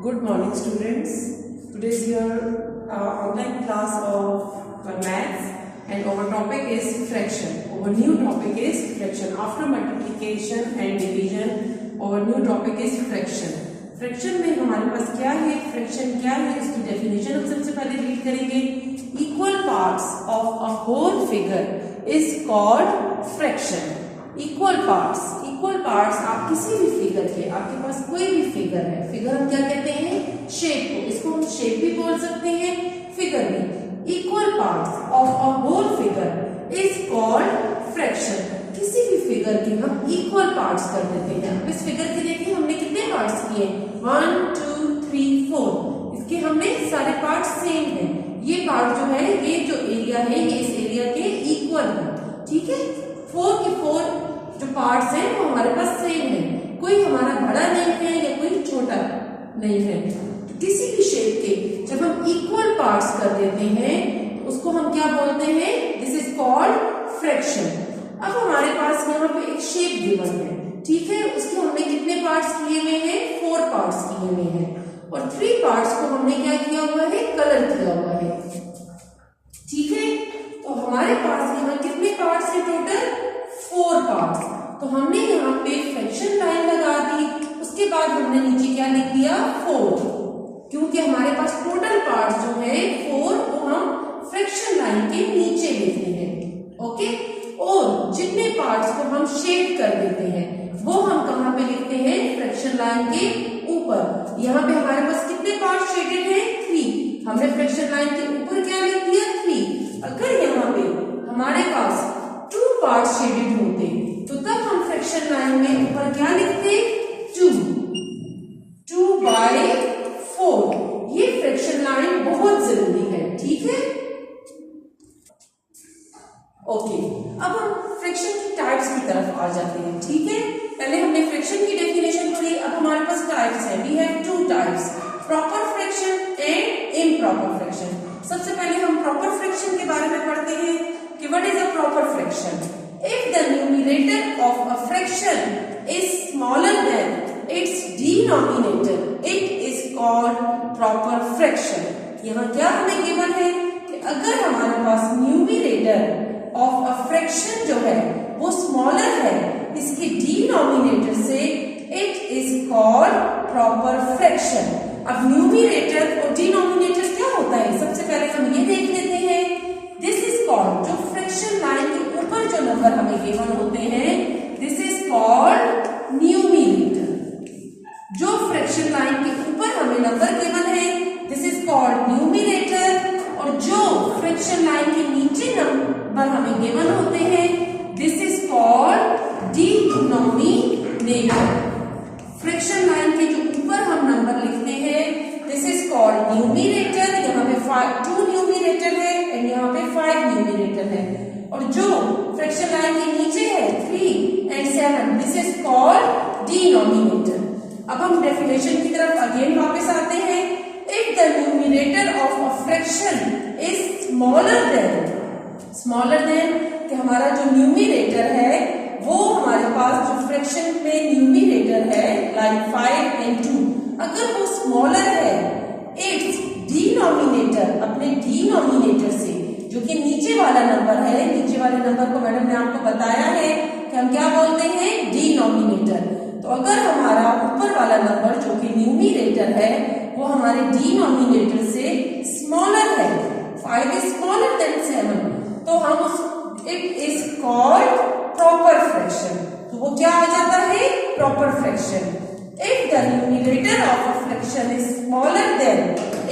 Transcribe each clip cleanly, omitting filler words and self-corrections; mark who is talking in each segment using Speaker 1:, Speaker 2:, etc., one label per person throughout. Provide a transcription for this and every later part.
Speaker 1: Good morning, students. Today is your online class of maths, and our topic is fraction. Our new topic is fraction. After multiplication and division, our new topic is fraction. Fraction में हमारे पास क्या है, fraction क्या है, इसकी definition हम सबसे पहले रीड करेंगे. Equal parts of a whole figure is called fraction. Equal parts आप किसी भी फिगर के, आपके पास कोई भी फिगर है, फिगर हम क्या कहते हैं, शेप को, इसको हम शेप भी बोल सकते हैं, फिगर भी. Equal parts of a whole figure is called fraction. किसी भी फिगर के हम इक्वल पार्ट्स कर देते हैं. अब इस फिगर के देखिए हमने कितने पार्ट्स किए, 1 2 3 4. इसके हमने सारे पार्ट्स सेम हैं. ये पार्ट जो है, ये जो एरिया है, ये इस एरिया के इक्वल है. ठीक है, 4 के 4 जो पार्ट्स हैं वो हमारे पास सेम है. कोई हमारा बड़ा नहीं है या कोई छोटा नहीं है. तो किसी भी शेप के जब हम इक्वल पार्ट्स कर देते हैं तो उसको हम क्या बोलते हैं, दिस इज कॉल्ड फ्रैक्शन. अब हमारे पास यहाँ पे एक शेप गिवन है, ठीक है, उसके हमने कितने पार्ट्स किए हुए हैं, 4 पार्ट्स किए हुए हैं, और 3 पार्ट्स को हमने क्या किया हुआ है, कलर किया हुआ है. ठीक है, तो हमारे पास यहाँ कितने पार्ट्स है, टोटल 4 पार्ट्स. तो हमने यहाँ पे फ्रैक्शन लाइन लगा दी, उसके बाद हमने नीचे क्या लिख दिया, 4, क्योंकि हमारे पास टोटल पार्ट्स जो है 4 वो हम फ्रैक्शन लाइन के नीचे लिखते हैं. ओके, और जितने पार्ट्स को हम शेड कर देते हैं वो हम कहाँ पे लिखते हैं, फ्रैक्शन लाइन के ऊपर. यहाँ पे हमारे पास कितने पार्ट्स शेडेड हैं, 3. हमने फ्रैक्शन लाइन के ऊपर क्या लिख दिया, 3. अगर यहाँ पे हमारे पास 2 पार्ट्स शेडेड होते तो तब हम फ्रैक्शन लाइन में ऊपर क्या लिखते, 2/4. ये फ्रैक्शन लाइन बहुत जरूरी है. ठीक है, ओके. अब हम फ्रैक्शन की टाइप्स की तरफ आ जाते हैं. ठीक है, पहले हमने फ्रैक्शन की डेफिनेशन पढ़ी, अब हमारे पास टाइप्स है. We have 2 types, proper fraction and improper fraction. सबसे पहले हम प्रॉपर फ्रैक्शन के बारे में पढ़ते हैं कि what is a proper fraction. If the numerator of a fraction is smaller than its denominator, it is called proper fraction. यहाँ क्या हमें गिवन है कि अगर हमारे पास न्यूमिरेटर ऑफ अ फ्रैक्शन जो है वो स्मॉलर है इसके डिनोमिनेटर से, it is called proper fraction. अब न्यूमिरेटर और डिनोमिनेटर क्या होता है, सबसे पहले हम ये देख लेते हैं. दिस इज कॉल्ड, जो फ्रैक्शन लाइन के ऊपर जो नंबर हमें गिवन होते हैं, दिस इज कॉल्ड न्यूमिरेटर. जो फ्रैक्शन लाइन के ऊपर हमें नंबर गिवन है, दिस इज कॉल्ड न्यूमिरेटर. और जो फ्रैक्शन लाइन के नीचे नंबर हमें गिवन होते हैं, this is called denominator. Fraction line के जो ऊपर हम नंबर लिखते हैं, दिस इज कॉल्ड न्यूमिरेटर. यहाँ पे 2 न्यूमिरेटर है एंड यहाँ पे 5 न्यूमिरेटर है. और जो फ्रैक्शन लाइन के नीचे है, 3 and 7, this is called denominator. अब हम डेफिनेशन की तरफ अगेन वापस आते हैं. If the numerator of a fraction is smaller then कि हमारा जो न्यूमिरेटर है वो हमारे पास जो फ्रैक्शन में न्यूमिरेटर है, लाइक 5 and 2, अगर वो स्मॉलर है इट्स डिनोमिनेटर, अपने डिनोमिनेटर से, जो कि नीचे वाला नंबर है. नीचे वाले नंबर को मैडम ने आपको बताया है कि हम क्या बोलते हैं, डिनोमिनेटर. तो अगर हमारा ऊपर वाला नंबर जो कि न्यूमिरेटर है वो हमारे डिनोमिनेटर से स्मॉलर है, 5 इज स्मॉलर देन 7, तो हम उस, it is called proper fraction. तो वो क्या आ जाता है, proper fraction. If the numerator of a fraction is smaller than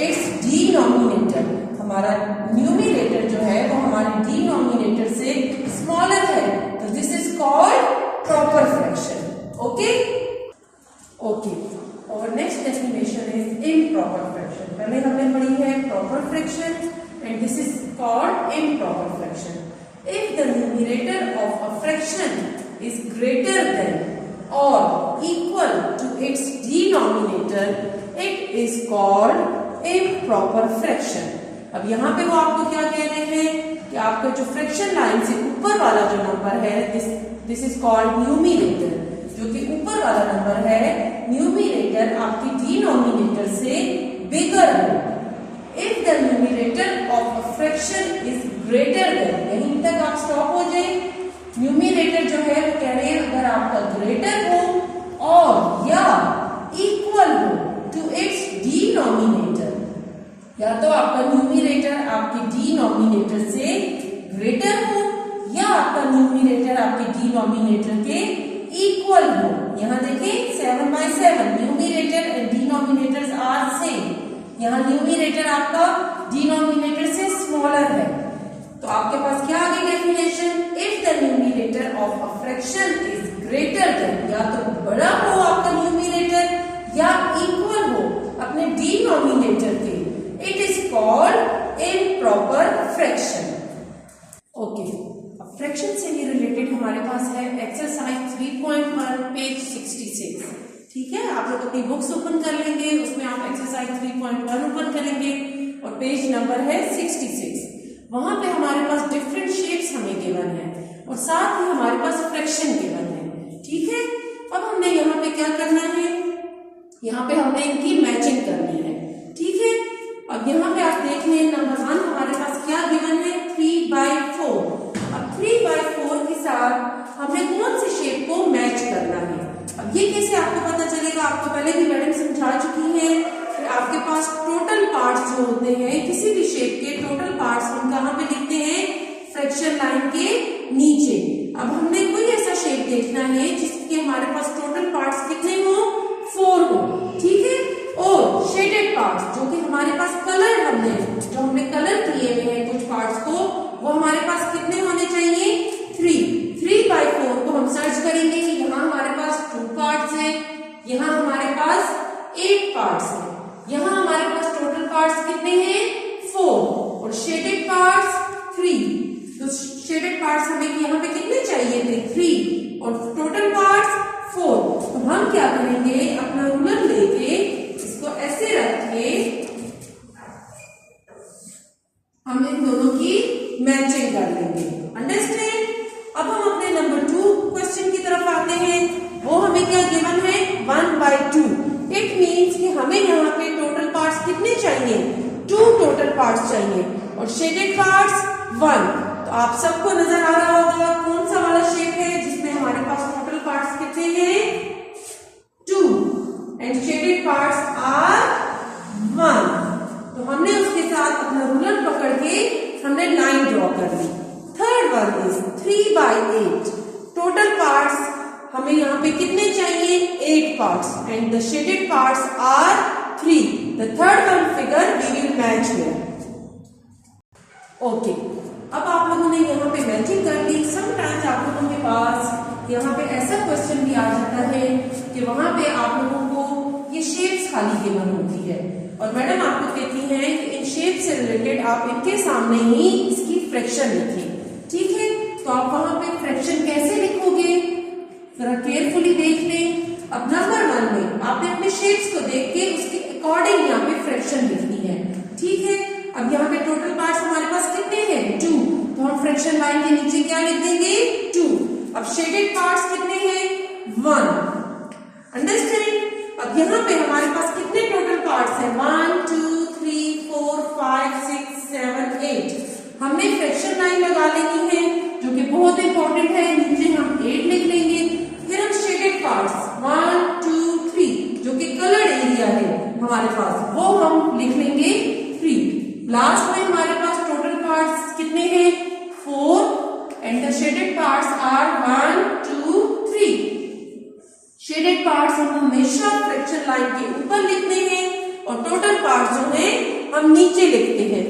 Speaker 1: its denominator, हमारा न्यूमिरेटर जो है वो हमारे डिनोमिनेटर से स्मॉलर है, तो this is called proper fraction. Okay, okay. और next definition is improper fraction. पहले हमने पढ़ी है proper fraction and this is called improper fraction. If the numerator of a fraction is greater than और equal to its denominator, it is called improper fraction. अब यहाँ पे वो आपको क्या कह रहे हैं कि आपका जो फ्रैक्शन लाइन से ऊपर वाला जो नंबर है, दिस इज कॉल्ड न्यूमिरेटर. जो कि ऊपर वाला नंबर है, न्यूमिरेटर आपकी डिनोमिनेटर से फिगर हो, if the numerator of a fraction is greater then, यहीं तक आप स्टॉप हो जाए। न्यूमरेटर जो है वो कह रहे हैं अगर आपका ग्रेटर हो और या इक्वल हो टू इट्स डिनोमिनेटर, या तो आपका न्यूमरेटर आपके डिनोमिनेटर से ग्रेटर हो या आपका न्यूमरेटर आपके डिनोमिनेटर के इक्वल हो। यहाँ देखिए 7/7 numerator and denominators are same, यहाँ न्यूमरेटर आपका डिनोमिनेटर से स्मॉलर है, तो आपके पास क्या आ गई definition, if the numerator of a fraction is greater than, या तो बड़ा हो आपका न्यूमरेटर या इक्वल हो अपने डिनोमिनेटर के, it is called improper fraction. Okay, अब फ्रैक्शन से ही रिलेटेड हमारे पास है एक्सरसाइज 3.1 पेज 66। ठीक है, आप लोग अपनी बुक्स ओपन कर लेंगे, उसमें आप एक्सरसाइज 3.1 ओपन करेंगे और पेज नंबर है 66। वहां पे हमारे पास डिफरेंट शेप्स हमें गिवन है और साथ ही हमारे पास फ्रैक्शन गिवन है। ठीक है, अब हमने यहाँ पे क्या करना है, यहाँ पे हमने इनकी मैचिंग करनी है। ठीक है, अब यहाँ पे आप देख लें नंबर 1 हमारे पास क्या गिवन है, 3/4। अब 3/4 के साथ हमें कौन सी शेप को मैच करना है, अब ये कैसे आपको पता चलेगा, आपको पहले भी मैडम समझा चुकी है कि आपके पास टोटल पार्ट्स जो होते हैं किसी भी शेप के टोटल पार्ट्स हम कहाँ पे लिखते हैं, फ्रैक्शन लाइन के नीचे। अब हमने कोई ऐसा शेप देखना है जिसके हमारे पास टोटल पार्ट्स कितने हो, 4 हो। ठीक है, और शेडेड पार्ट्स जो कि हमारे पास कलर हमने कलर किए हुए हैं कुछ पार्ट्स को, वो हमारे पास कितने होने चाहिए, 3/4 को हम सर्च करेंगे कि यहाँ हमारे पास 2 पार्ट्स हैं, यहाँ हमारे पास 8 पार्ट्स हैं, यहाँ हमारे पास टोटल पार्ट्स कितने हैं, 4 और शेडेड पार्ट्स 3। तो शेडेड पार्ट्स हमें यहाँ पे कितने चाहिए थे, 3 और टोटल पार्ट्स 4। तो हम क्या करेंगे, अपना रूलर लेके इसको ऐसे रख के हम इन दोनों की मैचिंग कर लेंगे। अंडरस्टैंड। अब हम अपने नंबर 2 क्वेश्चन की तरफ आते हैं, वो हमें क्या गिवन है, 1/2। इट मीन्स कि हमें यहाँ पे टोटल पार्ट्स कितने चाहिए, 2 टोटल पार्ट्स चाहिए और शेडेड पार्ट्स 1। तो आप सबको नजर आ रहा होगा कौन सा वाला शेप है जिसमें हमारे पास टोटल पार्ट्स कितने हैं, 2 एंड शेडेड पार्ट्स आर 1। तो हमने उसके साथ अपना रूलर पकड़ के हमने लाइन ड्रॉ कर ली। Third one is 3/8। Total parts हमें यहाँ पे कितने चाहिए, 8 parts and the shaded parts are 3। The third one figure we will match here. Okay, अब आप लोगों ने यहाँ पे मैचिंग कर ली। समटाइम्स आप लोगों के पास यहाँ पे ऐसा क्वेश्चन भी आ जाता है कि वहां पे आप लोगों को ये शेप्स खाली गिवन होती है और मैडम आपको कहती हैं कि इन शेप से रिलेटेड आप इनके सामने ही इसकी फ्रैक्शन लिखें। ठीक है, तो आप वहां पे फ्रैक्शन कैसे लिखोगे, जरा केयरफुली देख लें। अब नंबर 1 में आपने अपने शेप्स को देख के उसके अकॉर्डिंग यहाँ पे फ्रैक्शन लिखनी है। ठीक है, अब यहाँ पे टोटल पार्ट्स हमारे पास कितने हैं, 2। तो हम फ्रैक्शन लाइन के नीचे क्या लिख देंगे, 2। अब शेडेड पार्ट्स कितने हैं, 1। अंडरस्टैंड। अब यहाँ पे हमारे पास कितने टोटल पार्ट्स हैं, 1 2 3 4 5 6 7 8। हमने फ्रैक्शन लाइन लगा लेनी है जो कि बहुत इंपॉर्टेंट है, नीचे हम 8 लिख लेंगे। फिर हम शेडेड पार्ट्स 1 2 3 जो कि कलर्ड एरिया है हमारे पास, वो हम लिख लेंगे 3। लास्ट में हमारे पास टोटल पार्ट्स कितने हैं, 4 and the shaded parts are 1 2 3। Shaded parts हम हमेशा फ्रैक्शन लाइन के ऊपर लिखते हैं और टोटल पार्ट्स जो है हम नीचे लिखते हैं।